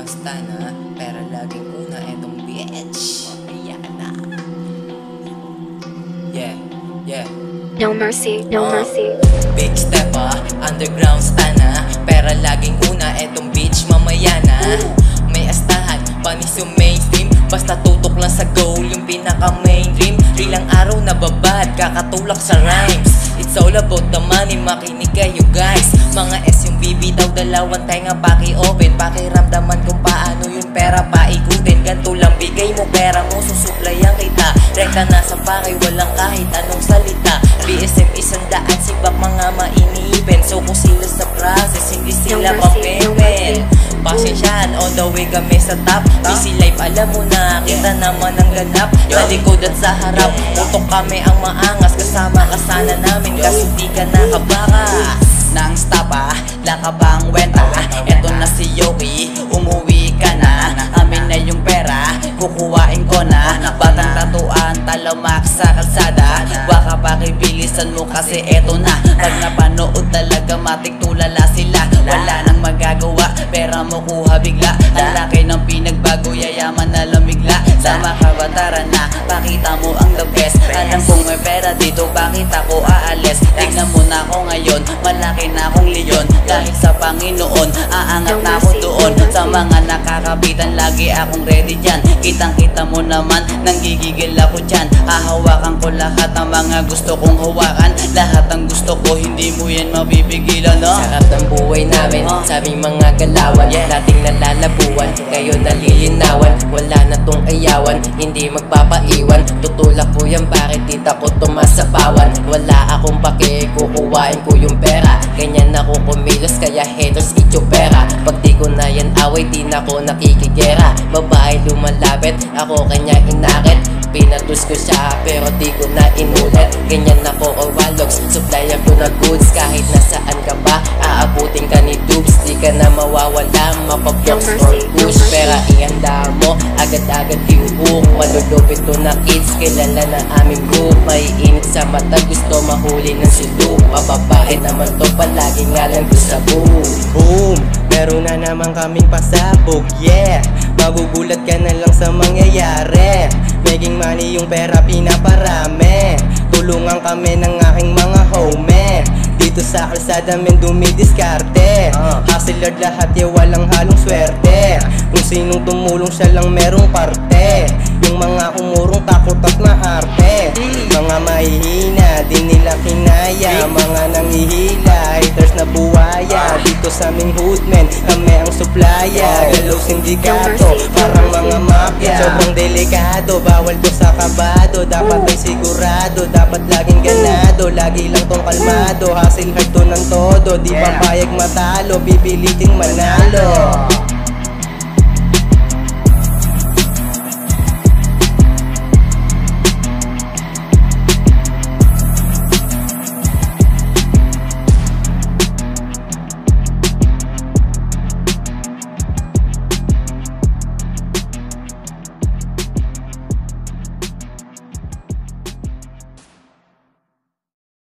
gangsta na, pero laging una etong bitch. Ayan na. Yeah, yeah. No mercy, no mercy. Big step underground stan na, pero laging una etong bitch mamaya na. May astahan, panis yung mainstream, basta tutok lang sa goal yung pinaka mainstream. Rilang araw na babad, kakatulak sa rhymes. It's all about the money, makinig kayo guys. Mga S yung bibitaw, dalawang tenga paki-open, pakiramdaman kung paano yung pera paikutin. Ganto lang bigay mo pera mo, susuplayan kita. Rekta nasa pakay, walang kahit anong salita. BSM 100, sibak mga mainipin. So kung sila sa process, hindi sila papepen. Pasensyahan, on the way kami sa top. Busy life, alam mo na, kita naman ang ganap. Sa likod at sa harap, utok kami ang maangas. Kasama ka sana namin, kasi di ka nakabakas. Nang stop laka bang wenta. Eto na si Yoki, umuwi ka na. Amin na yung pera, kukuhain ko na. Batang tatuan, talamak sa kalsada. Baka pakibilisan mo kasi eto na. Pag napanood talaga matik tulala sila. Wala nang magagawa, pera mo kuha bigla. Ang laki ng pinagbago, yayaman na lumigla. Sa makabataran na, pakita mo ang the best. Alam kong may pera dito, bakit ako aalis? Tignan mo na ako ngayon, malaki na akong leon. Dahil sa Panginoon, aangat na ako doon. Sa mga nakakapitan, lagi akong ready dyan. Kitang kita mo naman, nanggigigil ako dyan. Hahawakan ko lahat ng mga gusto kong hawakan. Lahat ng gusto ko, hindi mo yan mapipigilan, no? Sarap ng buhay namin, sabing mga galawan. Dating nalalabuan, ngayon nalilinawan. Wala na tong ayawan, hindi magpapaiwan. Tutulak ko yan, bakit tita ko tumasapawan? Wala akong pake, kukuhain ko yung pera. Ganyan ako kumilos, kaya haters ityo pera. Pag di ko na yan away, di na ako nakikigera. Babae lumalapit, ako kanya inakit. Pinatus ko siya, pero di ko na inulit. Ganyan ako kawalogs, supplyan ko na goods. Kahit nasaan ka ba, aabutin ka ni dupes. Di ka na mawawala, mapaplox or push. Pera ihanda mo, agad-agad i-hook. Malulupit to na kids, kilala na aming group. May init sa mata, gusto mahuli ng silup. Mababae naman to, palagi nga lang to sa boom. Boom, meron na naman kaming pasabog, yeah. Magugulat ka na lang sa mangyayari. Making money yung pera pinaparami. Tulungan kami ng aking mga homie. Dito sa kalsada men dumidiskarte. Hustler lahat walang halong swerte. Kung sinong tumulong siya lang merong parte. Yung mga umurong takot at maarte. Mga mahihina, di nila kinaya. Mga nangihila, haters na buwaya. Dito sa aming hoodmen, kami ang suplaya. Galaw sindikato, parang mga mafia. Sobrang delikado, bawal to sa kabado. Dapat ay sigurado, dapat laging ganado. Lagi lang tong kalmado, hasil hard to ng todo. Di papayag matalo, pipiliting manalo.